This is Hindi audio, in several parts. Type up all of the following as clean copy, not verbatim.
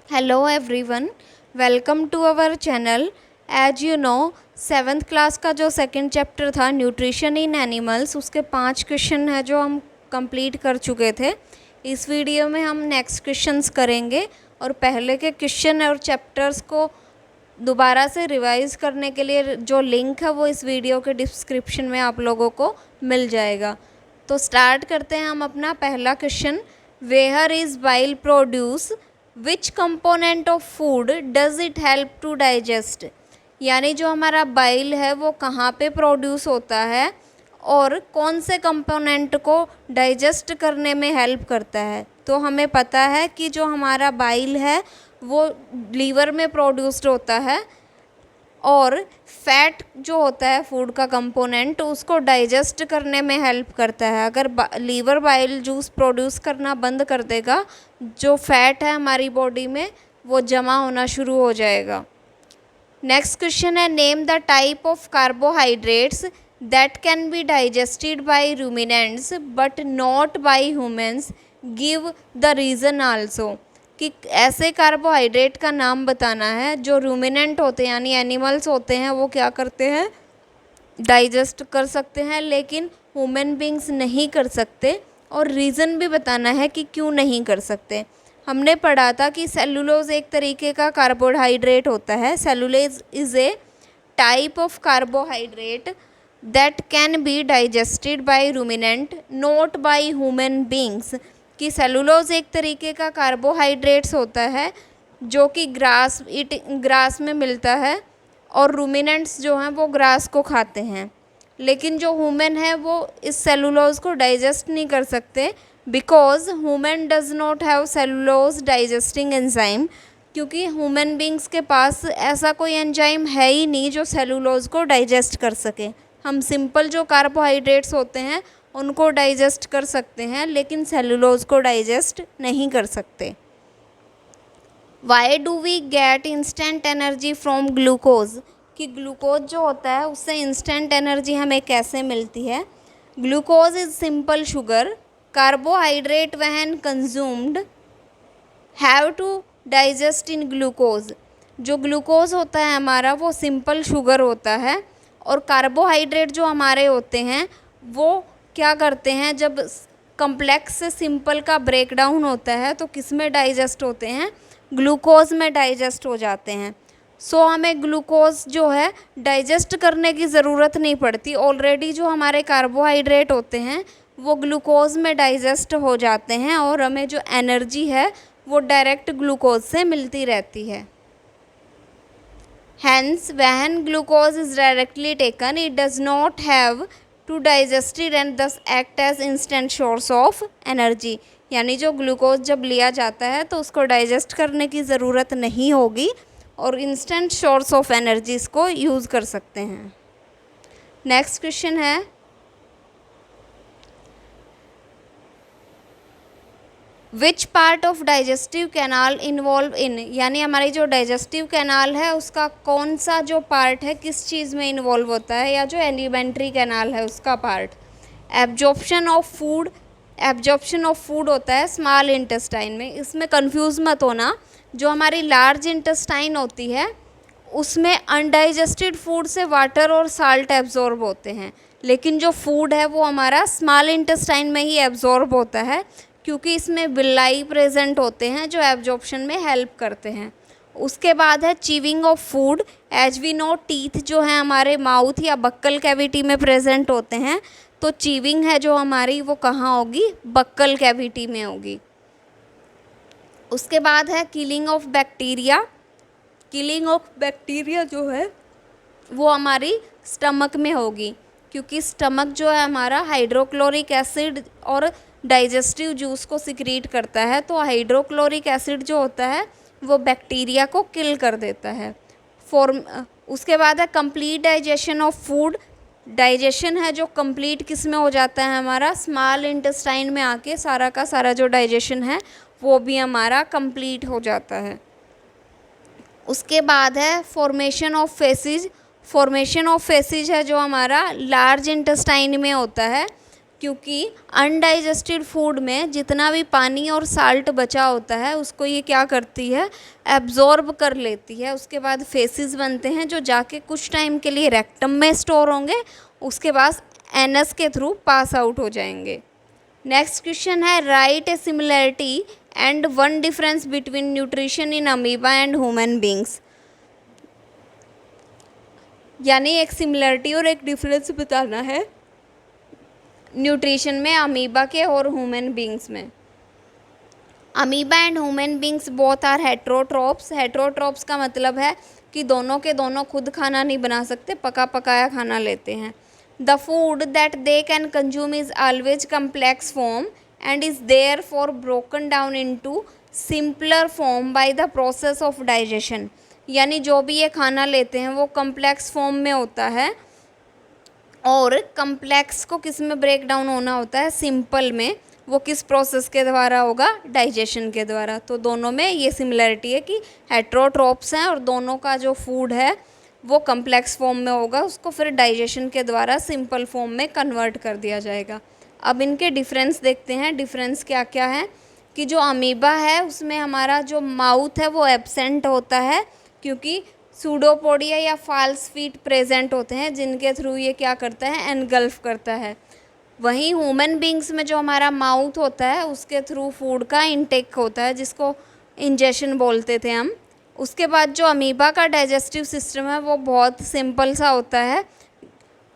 Hello everyone, welcome to our channel. As you know, 7th class का जो सेकंड चैप्टर था न्यूट्रिशन इन एनिमल्स, उसके 5 क्वेश्चन है जो हम कंप्लीट कर चुके थे। इस वीडियो में हम नेक्स्ट क्वेश्चंस करेंगे और पहले के क्वेश्चन और चैप्टर्स को दोबारा से रिवाइज करने के लिए जो लिंक है वो इस वीडियो के डिस्क्रिप्शन में आप लोगों को मिल जाएगा। तो स्टार्ट करते हैं हम अपना पहला question. Where is bile produce, which component of food does it help to digest. यानी जो हमारा बाइल है वो कहाँ पे प्रोड्यूस होता है और कौन से कंपोनेंट को डाइजेस्ट करने में हेल्प करता है। तो हमें पता है कि जो हमारा बाइल है वो लीवर में प्रोड्यूस्ड होता है और फैट जो होता है फूड का कंपोनेंट उसको डाइजेस्ट करने में हेल्प करता है। अगर लीवर बाइल जूस प्रोड्यूस करना बंद कर देगा, जो फैट है हमारी बॉडी में वो जमा होना शुरू हो जाएगा। नेक्स्ट क्वेश्चन है, name the type of carbohydrates that can be digested by ruminants but not bye humans, give the reason also. कि ऐसे कार्बोहाइड्रेट का नाम बताना है जो रूमिनेंट होते हैं यानी एनिमल्स होते हैं वो क्या करते हैं, डाइजेस्ट कर सकते हैं, लेकिन ह्यूमन बींग्स नहीं कर सकते। और रीज़न भी बताना है कि क्यों नहीं कर सकते। हमने पढ़ा था कि सेलुलोज एक तरीके का कार्बोहाइड्रेट होता है। Cellulose is a type of carbohydrate that can be digested by ruminant not by human beings. कि सेलुलोज एक तरीके का कार्बोहाइड्रेट्स होता है जो कि ग्रास में मिलता है और रूमिनेंट्स जो हैं वो ग्रास को खाते हैं, लेकिन जो ह्यूमन है वो इस सेलुलोज को डाइजेस्ट नहीं कर सकते because human does not have cellulose digesting enzyme. क्योंकि ह्यूमन बींग्स के पास ऐसा कोई एंजाइम है ही नहीं जो सेलुलोज को डाइजेस्ट कर सके। हम सिंपल जो कार्बोहाइड्रेट्स होते हैं उनको डाइजेस्ट कर सकते हैं लेकिन सेलुलोज को डाइजेस्ट नहीं कर सकते। Why do we get instant energy from glucose. कि ग्लूकोज जो होता है उससे इंस्टेंट एनर्जी हमें कैसे मिलती है। Glucose is simple sugar, carbohydrate when consumed have to digest in glucose. जो ग्लूकोज होता है हमारा वो सिंपल शुगर होता है और कार्बोहाइड्रेट जो हमारे होते हैं वो क्या करते हैं, जब कम्प्लेक्स से सिंपल का ब्रेकडाउन होता है तो किस में डाइजेस्ट होते हैं, ग्लूकोज में डाइजेस्ट हो जाते हैं। सो हमें ग्लूकोज जो है डाइजेस्ट करने की ज़रूरत नहीं पड़ती, ऑलरेडी जो हमारे कार्बोहाइड्रेट होते हैं वो ग्लूकोज में डाइजेस्ट हो जाते हैं और हमें जो एनर्जी है वो डायरेक्ट ग्लूकोज से मिलती रहती है। Hence, when glucose is directly taken, it does not have to digest it and thus act as instant source of energy। यानी जो ग्लूकोज जब लिया जाता है तो उसको डाइजेस्ट करने की ज़रूरत नहीं होगी और इंस्टेंट सोर्स ऑफ एनर्जीज को यूज़ कर सकते हैं। नेक्स्ट क्वेश्चन है, which part of digestive canal involve in. यानी हमारी जो डाइजेस्टिव कैनाल है उसका कौन सा जो पार्ट है किस चीज़ में इन्वॉल्व होता है, या जो एलिमेंट्री कैनाल है उसका part. Absorption of food, absorption of food होता है स्मॉल इंटेस्टाइन में। इसमें कंफ्यूज मत होना, जो हमारी लार्ज इंटेस्टाइन होती है उसमें अनडाइजेस्टेड फूड से वाटर और साल्ट एब्जॉर्ब होते हैं, लेकिन जो फूड है वो हमारा स्मॉल इंटेस्टाइन में ही एब्जॉर्ब होता है क्योंकि इसमें विलाई प्रेजेंट होते हैं जो एब्जॉर्प्शन में हेल्प करते हैं। उसके बाद है chewing of food. As we know, teeth जो है हमारे माउथ या बक्कल कैविटी में प्रेजेंट होते हैं, तो चीविंग है जो हमारी वो कहाँ होगी, बक्कल कैविटी में होगी। उसके बाद है killing of bacteria. Killing of bacteria जो है वो हमारी स्टमक में होगी क्योंकि स्टमक जो है हमारा हाइड्रोक्लोरिक एसिड और डाइजेस्टिव जूस को सिक्रीट करता है, तो हाइड्रोक्लोरिक एसिड जो होता है वो बैक्टीरिया को किल कर देता है। उसके बाद है complete digestion of food. Digestion है जो कंप्लीट किस में हो जाता है, हमारा स्मॉल इंटेस्टाइन में आके सारा का सारा जो डाइजेशन है वो भी हमारा कंप्लीट हो जाता है। उसके बाद है formation of faces. Formation of faces है जो हमारा लार्ज इंटेस्टाइन में होता है क्योंकि अनडाइजेस्टेड फूड में जितना भी पानी और साल्ट बचा होता है उसको ये क्या करती है, एब्जॉर्ब कर लेती है। उसके बाद फेसिस बनते हैं जो जाके कुछ टाइम के लिए रेक्टम में स्टोर होंगे, उसके बाद एनस के थ्रू पास आउट हो जाएंगे। नेक्स्ट क्वेश्चन है, right A similarity and one difference between nutrition in amoeba and human beings. यानी एक सिमिलरिटी और एक डिफरेंस बताना है न्यूट्रिशन में अमीबा के और ह्यूमन बींग्स में। Amoeba and human beings both are heterotrophs. Heterotrophs का मतलब है कि दोनों के दोनों खुद खाना नहीं बना सकते, पका पकाया खाना लेते हैं। The food that they can consume is always complex form and is there for broken down into simpler form by the process of digestion. यानी जो भी ये खाना लेते हैं वो कम्प्लेक्स फॉर्म में होता है, और कम्प्लेक्स को किस में ब्रेक डाउन होना होता है, सिंपल में। वो किस प्रोसेस के द्वारा होगा, डाइजेशन के द्वारा। तो दोनों में ये सिमिलरिटी है कि हेट्रोट्रोप्स हैं और दोनों का जो फूड है वो कम्प्लेक्स फॉर्म में होगा, उसको फिर डाइजेशन के द्वारा सिंपल फॉर्म में कन्वर्ट कर दिया जाएगा। अब इनके डिफरेंस देखते हैं। डिफरेंस क्या क्या है कि जो अमीबा है उसमें हमारा जो माउथ है वो एब्सेंट होता है, क्योंकि सूडोपोडिया या फॉल्स फीट प्रेजेंट होते हैं जिनके थ्रू ये क्या करता है, एनगल्फ करता है। वहीं ह्यूमन बींग्स में जो हमारा माउथ होता है उसके थ्रू फूड का इनटेक होता है, जिसको इंजेशन बोलते थे हम। उसके बाद जो अमीबा का डाइजेस्टिव सिस्टम है वो बहुत सिंपल सा होता है,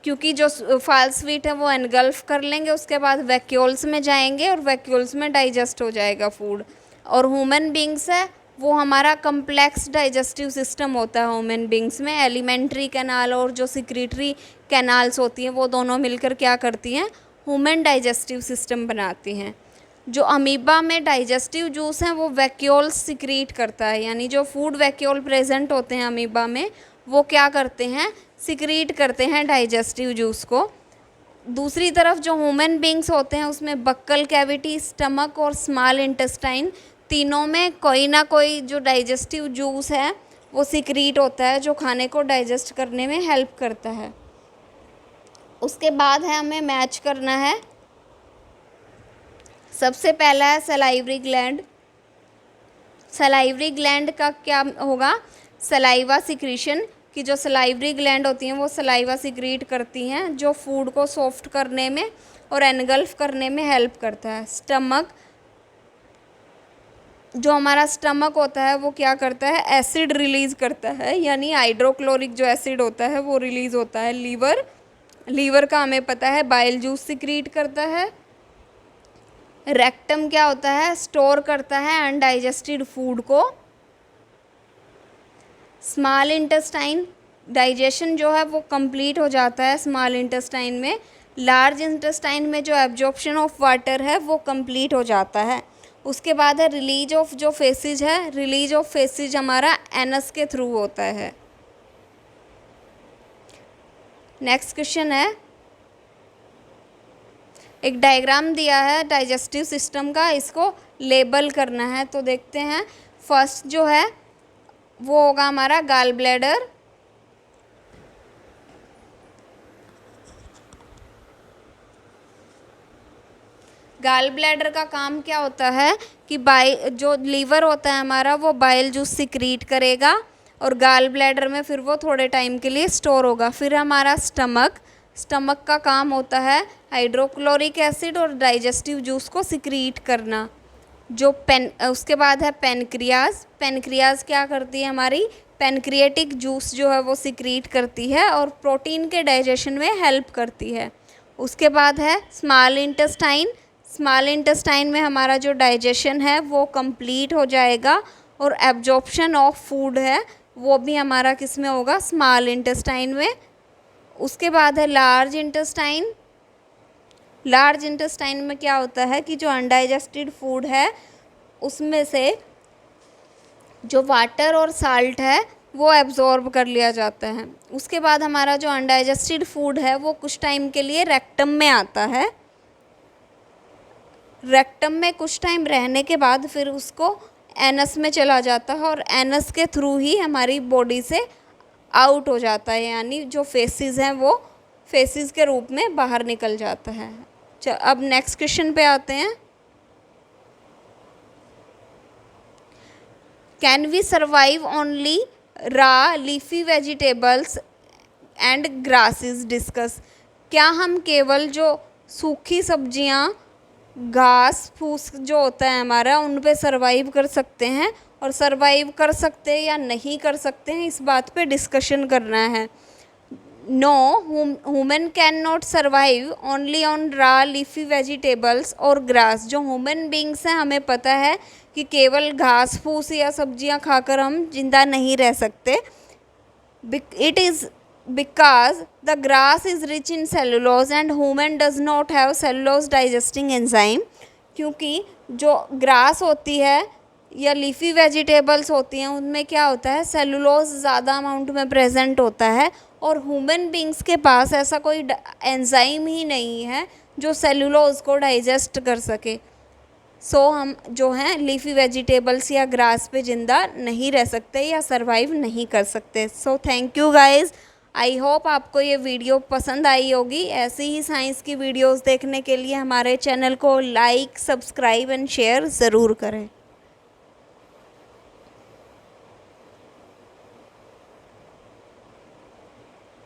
क्योंकि जो फॉल्स फीट है वो एनगल्फ कर लेंगे, उसके बाद वैक्यूल्स में जाएंगे और वैक्यूल्स में डाइजेस्ट हो जाएगा फूड। और ह्यूमन बींग्स है वो हमारा कम्प्लेक्स डाइजेस्टिव सिस्टम होता है ह्यूमन बींग्स में। एलिमेंट्री कैनाल और जो सिक्रीटरी कैनाल्स होती हैं वो दोनों मिलकर क्या करती हैं, ह्यूमन डाइजेस्टिव सिस्टम बनाती हैं। जो अमीबा में डाइजेस्टिव जूस हैं वो वैक्यूल्स सिक्रीट करता है, यानी जो फूड वैक्यूल प्रेजेंट होते हैं अमीबा में वो क्या करते हैं, सिक्रीट करते हैं डाइजेस्टिव जूस को। दूसरी तरफ जो ह्यूमन बींग्स होते हैं उसमें बक्कल कैविटी, स्टमक और स्मॉल इंटेस्टाइन, तीनों में कोई ना कोई जो डाइजेस्टिव जूस है वो सिक्रीट होता है जो खाने को डाइजेस्ट करने में हेल्प करता है। उसके बाद है हमें मैच करना है। सबसे पहला है सलाइवरी ग्लैंड। सलाइवरी ग्लैंड का क्या होगा, सलाइवा सिक्रीशन, कि जो सलाइवरी ग्लैंड होती हैं वो सलाइवा सिक्रीट करती हैं जो फूड को सॉफ्ट करने में और एनगल्फ करने में हेल्प करता है। स्टमक, जो हमारा स्टमक होता है वो क्या करता है, एसिड रिलीज़ करता है, यानी हाइड्रोक्लोरिक जो एसिड होता है वो रिलीज़ होता है। लीवर का हमें पता है बाइल जूस सिक्रीट करता है। रेक्टम क्या होता है, स्टोर करता है अनडाइजेस्टेड फूड को। स्मॉल इंटेस्टाइन, डाइजेशन जो है वो कंप्लीट हो जाता है स्मॉल इंटेस्टाइन में। लार्ज इंटेस्टाइन में जो एब्जॉर्प्शन ऑफ वाटर है वो कंप्लीट हो जाता है। उसके बाद है रिलीज ऑफ जो फेसिज है, रिलीज ऑफ फेसिज हमारा एनस के थ्रू होता है। नेक्स्ट क्वेश्चन है, एक डायग्राम दिया है डाइजेस्टिव सिस्टम का, इसको लेबल करना है। तो देखते हैं, फर्स्ट जो है वो होगा हमारा गॉल ब्लैडर। गॉल ब्लैडर का काम क्या होता है कि जो लीवर होता है हमारा वो बाइल जूस सिक्रीट करेगा और गॉल ब्लैडर में फिर वो थोड़े टाइम के लिए स्टोर होगा। फिर हमारा स्टमक का काम होता है हाइड्रोक्लोरिक एसिड और डाइजेस्टिव जूस को सिक्रीट करना। उसके बाद है पेनक्रियाज क्या करती है, हमारी पेनक्रिएटिक जूस जो है वो सिक्रीट करती है और प्रोटीन के डाइजेशन में हेल्प करती है। उसके बाद है स्मॉल इंटेस्टाइन में हमारा जो डाइजेशन है वो कंप्लीट हो जाएगा और एब्जॉर्प्शन ऑफ फूड है वो भी हमारा किस में होगा, स्मॉल इंटेस्टाइन में। उसके बाद है लार्ज इंटेस्टाइन में क्या होता है कि जो अनडाइजेस्टेड फूड है उसमें से जो वाटर और साल्ट है वो एब्जॉर्ब कर लिया जाता है। उसके बाद हमारा जो अनडाइजेस्टेड फूड है वो कुछ टाइम के लिए रेक्टम में आता है। रेक्टम में कुछ टाइम रहने के बाद फिर उसको एनस में चला जाता है और एनस के थ्रू ही हमारी बॉडी से आउट हो जाता है, यानी जो फेसिस हैं वो फेसिस के रूप में बाहर निकल जाता है। अब नेक्स्ट क्वेश्चन पे आते हैं। Can we survive only raw leafy vegetables and grasses discuss. क्या हम केवल जो सूखी सब्जियां, घास फूस जो होता है हमारा, उन पे सर्वाइव कर सकते हैं, और सर्वाइव कर सकते हैं या नहीं कर सकते हैं इस बात पे डिस्कशन करना है। No, human can not survive only on raw leafy vegetables और ग्रास। जो ह्यूमन बींग्स हैं हमें पता है कि केवल घास फूस या सब्जियां खाकर हम जिंदा नहीं रह सकते। It is because the grass is rich in cellulose and human does not have cellulose digesting enzyme। क्योंकि जो ग्रास होती है या लीफी वेजिटेबल्स होती हैं उनमें क्या होता है, सेलुलोज ज़्यादा अमाउंट में प्रेजेंट होता है, और ह्यूमन बींग्स के पास ऐसा कोई एंजाइम ही नहीं है जो सेलुलोज को डाइजेस्ट कर सके। सो हम जो हैं लीफी वेजिटेबल्स या ग्रास पे ज़िंदा नहीं रह सकते या सरवाइव नहीं कर सकते। So thank you guys. I hope आपको ये वीडियो पसंद आई होगी। ऐसी ही साइंस की वीडियोस देखने के लिए हमारे चैनल को लाइक, सब्सक्राइब एंड शेयर ज़रूर करें।